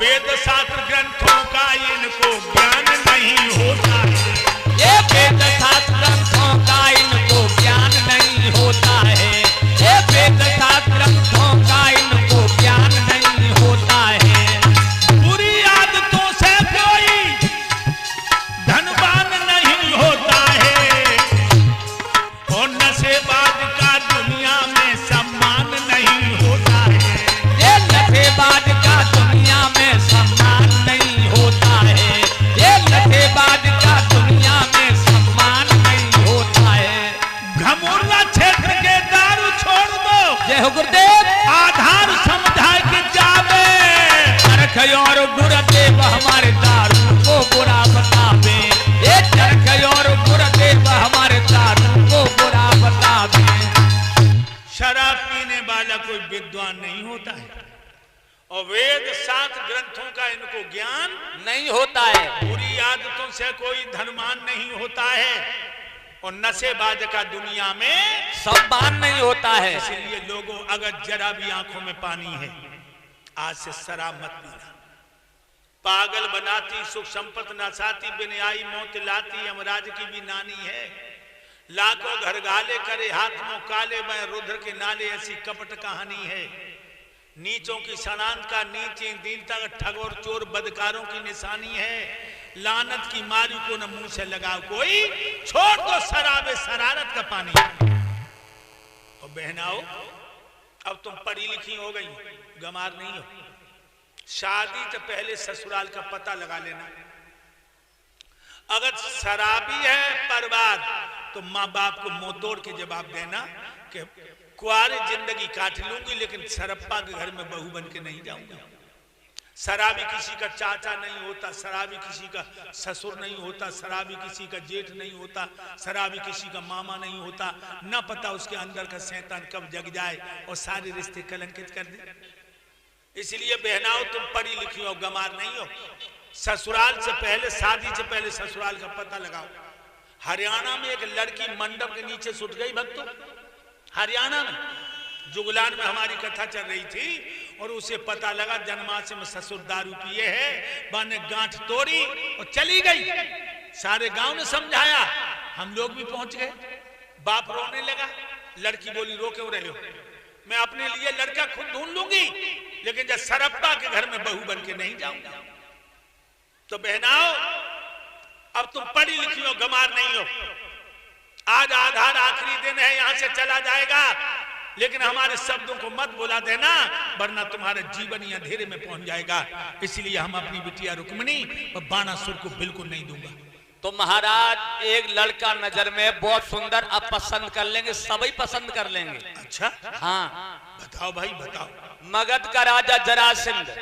वेद शास्त्र ग्रंथों का इनको ज्ञान नहीं होता है। ये वेद शास्त्र ग्रंथों का इनको ज्ञान नहीं होता है। ये वेद शास्त्र ग्रंथों का इनको ज्ञान नहीं होता है। बुरी आदतों से कोई धनवान नहीं होता है और नशेबाज का दुनिया में सम्मान नहीं होता है। ये नशेबाज का दुनिया में सम्मान नहीं होता है। ये नशेबाज का दुनिया में सम्मान नहीं होता है। घमुर्रा क्षेत्र के दारू छोड़ दो, जय हो गुरुदेव। आधार समझा के जावे। चरख और गुरुदेव हमारे दारू को बुरा बतावे। ये चरख और गुरुदेव हमारे दारू को बुरा बतावे। शराब पीने वाला कोई विद्वान नहीं होता है और वेद शास्त्र ग्रंथों का इनको ज्ञान नहीं होता है। बुरी आदतों से कोई धनवान नहीं होता है और नशेबाज का दुनिया में सम्मान नहीं होता है। इसलिए लोगों, अगर जरा भी आंखों में पानी है, आज से शराब मत पीना। पागल बनाती, सुख संपत्ति नसाती, बिनयाई मौत लाती, यमराज की भी नानी है। लाखों घर गाले करे, हाथ मुंह काले, मैं रुद्र के नाले, ऐसी कपट कहानी है। नीचों की सनांत का नीचे दीनता का ठग और चोर बदकारों की निशानी है। लानत की मारी को न मुंह से लगाओ कोई, छोड़ दो शराबे शरारत का पानी। और बहनाओ, अब तुम पढ़ी लिखी हो गई, गमार नहीं हो। शादी से पहले ससुराल का पता लगा लेना। अगर शराबी है परिवार तो माँ बाप को मुंह तोड़ के जवाब देना कि कुआरे जिंदगी काट लूंगी लेकिन सरप्पा के घर में बहू बन के नहीं जाऊंगा। शराबी किसी का चाचा नहीं होता, शराबी किसी का ससुर नहीं होता, शराबी किसी का जेठ नहीं होता, शराबी किसी का मामा नहीं होता। न पता उसके अंदर का शैतान कब जग जाए और सारे रिश्ते कलंकित कर दे। इसलिए बहनाओ, तुम पढ़ी लिखी हो, गमार नहीं हो। ससुराल से पहले, शादी से पहले ससुराल का पता लगाओ। हरियाणा में एक लड़की मंडप के नीचे सुट गई भक्तों। हरियाणा में जुगलान में हमारी कथा चल रही थी और उसे पता लगा जन्माशय में ससुर दारू पिए है। बा ने गांठ तोड़ी और चली गई। सारे गांव ने समझाया, हम लोग भी पहुंच गए। बाप रोने लगा, लड़की बोली रो क्यों रहे हो, मैं अपने लिए लड़का खुद ढूंढ लूंगी लेकिन जब सरप्पा के घर में बहू बन के नहीं जाऊंगा। तो बहनाओ, अब तुम पढ़ी लिखी हो, गमार नहीं हो। आज आधार आखिरी दिन है, यहां से चला जाएगा, लेकिन हमारे शब्दों को मत बुला देना वरना तुम्हारा जीवन ही अंधेरे में पहुंच जाएगा। इसलिए हम अपनी बिटिया रुक्मिणी और बाणासुर को बिल्कुल नहीं दूंगा। तो महाराज, एक लड़का नजर में बहुत सुंदर, अब पसंद कर लेंगे, सभी पसंद कर लेंगे। अच्छा, हाँ, बताओ भाई बताओ। मगध का राजा जरासंध।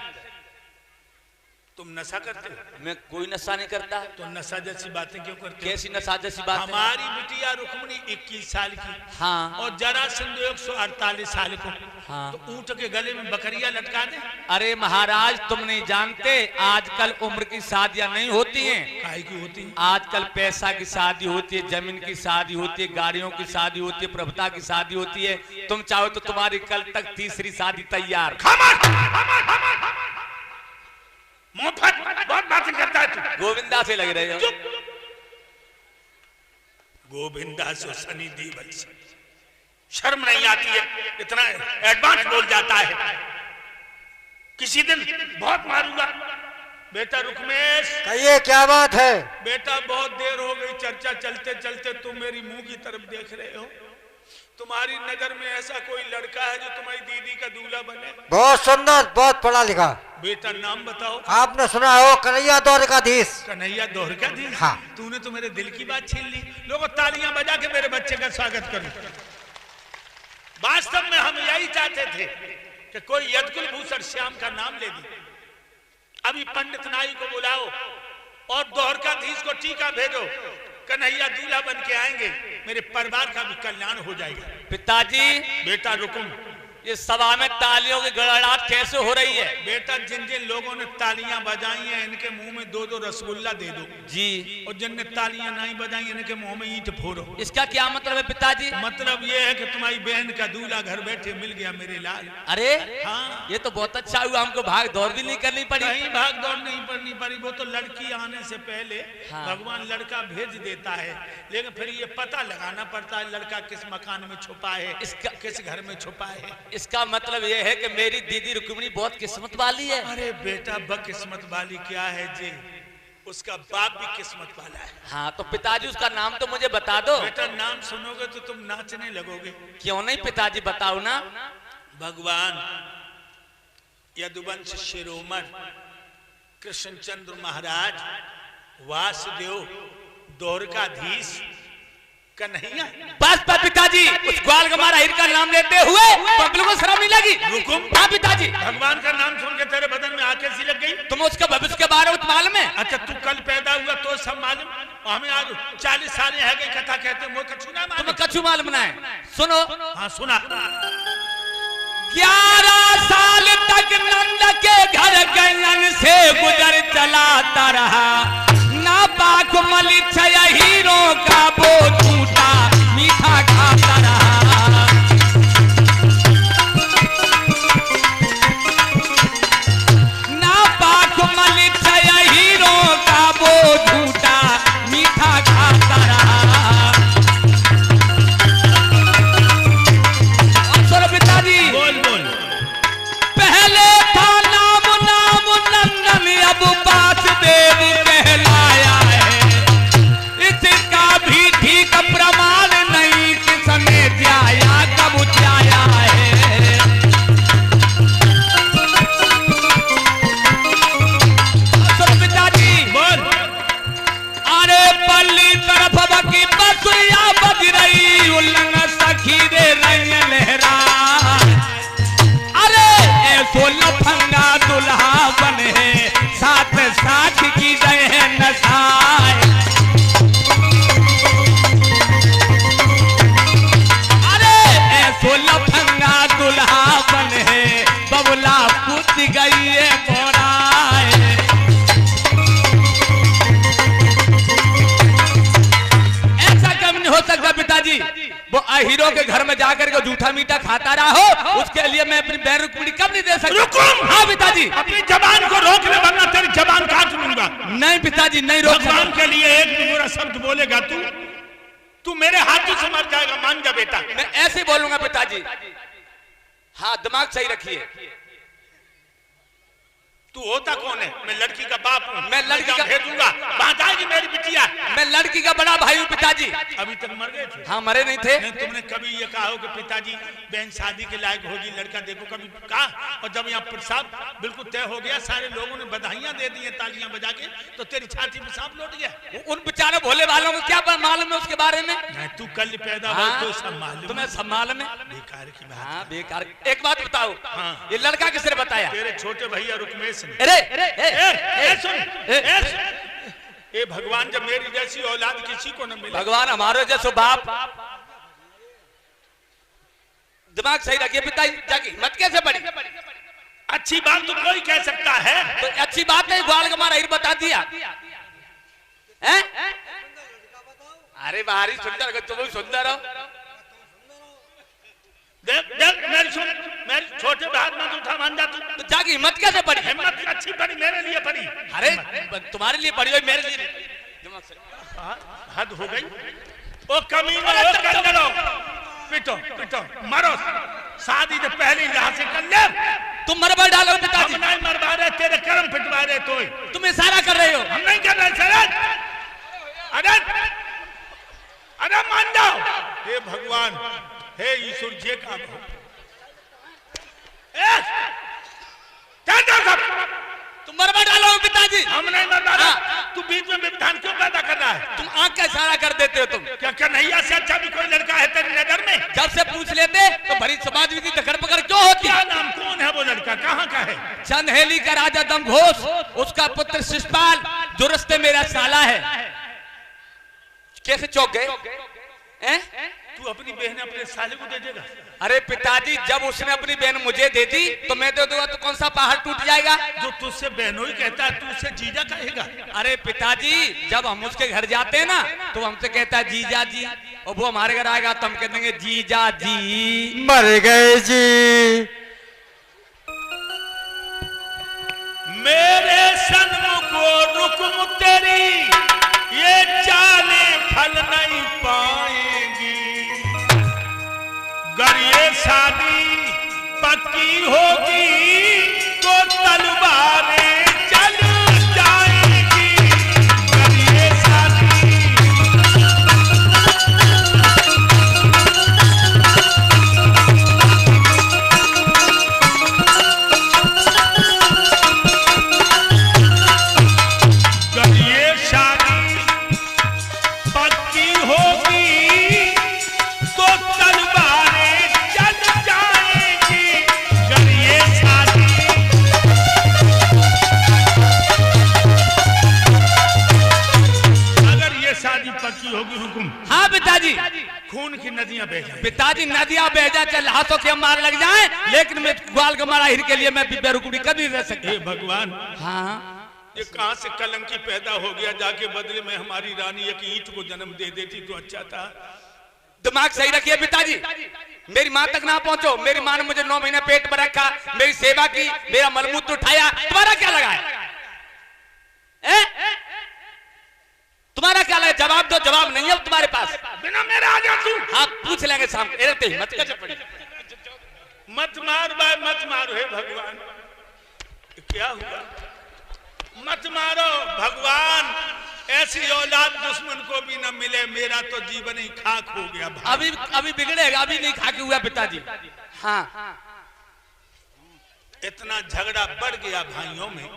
तुम नशा करते हो? मैं कोई नशा नहीं करता। तो नशा जैसी बातें क्यों करते हो? कैसी नशा जैसी बात? हमारी बिटिया रुक्मिणी 21 साल की, हाँ, और जरासंध 148 साल को, हाँ, तो ऊंट के गले में बकरियां लटका दे। अरे महाराज, तुम नहीं जानते, आजकल उम्र की शादियां नहीं होती हैं। काहे की होती है? आजकल पैसा की शादी होती है, जमीन की शादी होती है, गाड़ियों की शादी होती है, प्रभुता की शादी होती है। तुम चाहो तो तुम्हारी कल तक तीसरी शादी तैयार। बहुत बातें करता है तू। गोविंदा से लग रहे हो। गोविंदा से, सनी देओल से शर्म नहीं आती है? इतना एडवांस बोल जाता है। किसी दिन बहुत मारूंगा। बेटा रुक्मेश, कहिए क्या बात है? बेटा बहुत देर हो गई चर्चा चलते चलते, तुम मेरी मुंह की तरफ देख रहे हो। तुम्हारी नजर में ऐसा कोई लड़का है जो तुम्हारी दीदी का दूल्हा बने? बहुत सुंदर, बहुत पढ़ा लिखा। बेटा नाम बताओ। आपने सुना हो कन्हैया द्वारकाधीश? कन्हैया द्वारकाधीश? हाँ। तूने तो मेरे दिल की बात छीन ली। लोगों तालियां बजा के मेरे बच्चे का स्वागत करो। वास्तव में हम यही चाहते थे कि कोई यदकुल भूषण श्याम का नाम ले दे। अभी पंडित नाई को बुलाओ और द्वारकाधीश को टीका भेजो। कन्हैया दूल्हा बन के आएंगे, मेरे परिवार का भी कल्याण हो जाएगा। पिताजी, बेटा रुकुम, ये सभा में तालियों की गड़गड़ाहट कैसे हो रही है? बेटा जिन जिन लोगों ने तालियां बजाई हैं इनके मुंह में 2-2 रसगुल्ला दे दो जी, और जिनने तालियां नहीं बजाई इनके मुंह में ईंट फोड़ो। इसका क्या मतलब है पिताजी? मतलब ये है कि तुम्हारी बहन का दूल्हा घर बैठे मिल गया मेरे लाल। अरे हाँ, ये तो बहुत अच्छा हुआ, हमको भाग दौड़ भी नहीं करनी पड़ी। कहीं भाग दौड़ नहीं पड़नी पड़ी, वो तो लड़की आने से पहले हाँ। भगवान लड़का भेज देता है, लेकिन फिर ये पता लगाना पड़ता है लड़का किस मकान में छुपा है, किस घर में छुपा है। इसका मतलब ये है कि मेरी दीदी रुक्मिणी बहुत किस्मत वाली है। अरे बेटा बकिस्मत वाली क्या है जी, उसका बाप भी किस्मत वाला है। हाँ तो पिताजी उसका नाम तो मुझे बता दो। बेटा नाम सुनोगे तो तुम नाचने लगोगे। क्यों नहीं पिताजी, बताओ ना। भगवान यदुवंश शिरोमणि कृष्णचंद्र महाराज वासुदेव द्वारकाधीश कन्हैया। बस पर पिताजी, उस ग्वाल गमारा हीर का नाम लेते हुए पगलों को शर्म नहीं लगी? रुकुम। हाँ पिताजी। भगवान का नाम सुन के तेरे बदन में आग कैसी लग गई? तुम्हें उसका भविष्य के बारे में मालूम है? अच्छा तू कल पैदा हुआ तो सब मालूम, हमें आज 40 साल है गई कथा कहते मुझे कछु ना मालूम। तुम्हें कछु मालूम ना है? सुनो। हाँ सुना। 11 साल तक नंद के घर गलन से गुजर चलाता रहा, ना पाक मली छया हीरो का वो झूठा मीठा खाता रहा। ना पाक मली छया हीरो का वो झूठा मीठा खाता रहा। सुनो पिताजी। बोल बोल। पहले था नाम नाम नंदन, अब वासुदेव कहलाया है। इसका भी ठीक प्रमाण नहीं किसने जाया कब जाया है। सुनो पिताजी। बोल। अरे पल्ली तरफ बकी बसुरिया बज रही, उल्लंघ सखी रे रंग लहरा। अरे ऐसो लफंगा दुल्हा बने, साथ साथ की गए नशाए। अरे ऐसो लफंगा दुल्हा बने, बबुला पूछ गई है बोराए। ऐसा कब नहीं हो सकता पिताजी, वो हीरो के घर में जाकर के झूठा मीठा खाता रहा हो, उसके लिए मैं अपनी बहन रुक्मिणी कब नहीं दे सकता? रुकुम। हाँ पिताजी। अपनी जबान को रोक ले वरना तेरी जबान काट लूंगा। नहीं पिताजी, नहीं रोक भगवान सकता। के लिए एक भी बुरा शब्द बोलेगा तू मेरे हाथों से मर जाएगा, मान जा बेटा। मैं ऐसे बोलूंगा पिताजी। हाँ दिमाग सही रखिए। तू होता कौन है? मैं लड़की का बाप हूँ। मैं लड़की का भेजूंगा, वहां जाएगी मेरी बिटिया। मैं लड़की का बड़ा भाई हूँ पिताजी। अभी तक मर गए थे? हाँ मरे नहीं थे। नहीं तुमने कभी ये कहा हो कि पिताजी बहन शादी के लायक होगी, लड़का देखो, कभी कहा? और जब यहाँ प्रसाद बिल्कुल तय हो गया, सारे लोगों ने बधाइयां दे दी तालियां बजा के, तो तेरी छाती में सांप लौट गया। उन बेचारे भोले वालों को क्या मालूम है उसके बारे में? नहीं तू कल पैदा हाँ, हुआ तो सब मालूम। तुम्हें सब मालूम है? बेकार की बात। हाँ बेकार। एक बात बताओ। हाँ। ये लड़का किसने बताया? तेरे छोटे भैया रुकमेश ने। अरे ए भगवान, जब मेरी जैसी औलाद किसी को न मिले। भगवान हमारे जैसो बाप। दिमाग सही रखिए पिताजी, जाके हिम्मत कैसे पड़ी? अच्छी बात तो कोई कह सकता है। तो अच्छी बात नहीं, ग्वाल का मारा बता दिया है? अरे बाहरी सुंदर, तुम भी सुंदर हो। देख देख मेरी छोटे हाथ में उठा मान जा तू। तो जाके हिम्मत कैसे पड़ी? हिम्मत अच्छी पड़ी, मेरे लिए पड़ी। अरे तुम्हारे लिए पड़ी हुई, मेरे लिए नहीं। हद हो गई। ओ कमीनो, ओ कंजरो, पिटो पिटो मारो, शादी से पहले यहाँ से कर ले। तुम मरवा डालो पिताजी। हम नहीं मरवा रहे, तेरे कर्म पिटवा रहे। तो तुम इशारा कर रहे हो। हम नहीं कर रहे सर। अरे अरे मान जाओ। हे भगवान, हे ईश्वर जी का तुम मरवा डालो पिताजी। हम नहीं मरवा रहे। तू बीच में व्यवधान क्यों पैदा कर रहा है? तुम आंख का इशारा कर देते हो। तुम क्या कन्हैया से अच्छा भी कोई लड़का है तेरी नजर में? जब से पूछ लेते तो भरी समाज में दखड़ पकड़ क्यों होती? क्या नाम, कौन है वो लड़का, कहाँ का है? चंदेली का राजा दमघोष, उसका पुत्र शिषपाल, जो रस्ते मेरा साला है। कैसे चौक गए? तू तू अपनी बहन अपने साले को दे देगा? अरे पिताजी, जब उसने अपनी बहन मुझे दे दी तो मैं दे दूंगा तो कौन सा पहाड़ टूट जाएगा? जो तुझसे बहनों ही कहता है तू उससे जीजा कहेगा? अरे पिताजी, जब हम उसके घर जाते हैं ना तो हमसे कहता है जीजा जी, और वो हमारे घर आएगा तो हम कह देंगे जीजा जी। मर गए जी। मेरे सन्मुख रुकुम तेरी ये चाले फल नहीं पाएंगी, गर ये शादी पक्की होगी तो तलवारें चल जाएंगी, गर ये शादी। गर ये शादी पक्की होगी तो तलवारें चल जाएंगी, गर ये शादी। अगर ये शादी पक्की होगी हुकुम, हाँ पिताजी। खून की नदियां बह जाएंगी। पिताजी, नदियां बह जा, चल हाथों के मार लग जाए, लेकिन मैं ग्वाल का मारा हिर के लिए मैं बेरुकुड़ी कभी रह सकता। हे भगवान, हाँ, ये कहां से कलंकी पैदा हो गया? जाके बदले में हमारी रानी एक ईंट को जन्म दे देती तो अच्छा था। दिमाग सही रखिए पिताजी, मेरी माँ तक ना पहुंचो। मेरी माँ ने मुझे 9 महीने पेट पर रखा, मेरी सेवा की, मेरा मलमूत्र उठाया, तुम्हारा क्या लगा है? तुम्हारा क्या लगा? जवाब दो। जवाब नहीं है तुम्हारे पास। बिना मेरे आ जा तू। हाँ, पूछ लेंगे शाम को। हिम्मत कैसे पड़ी? मत मार भाई, मत मारो। हे भगवान, क्या हुआ? मत मारो भगवान, ऐसी औलाद दुश्मन को भी न मिले। मेरा तो जीवन ही खाक हो गया भाई। अभी बिगड़ेगा, अभी नहीं खाके हुआ पिताजी। हाँ, इतना झगड़ा बढ़ गया भाइयों में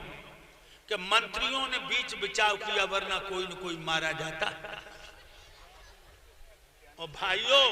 कि मंत्रियों ने बीच बचाव किया, वरना कोई न कोई मारा जाता। और भाइयों,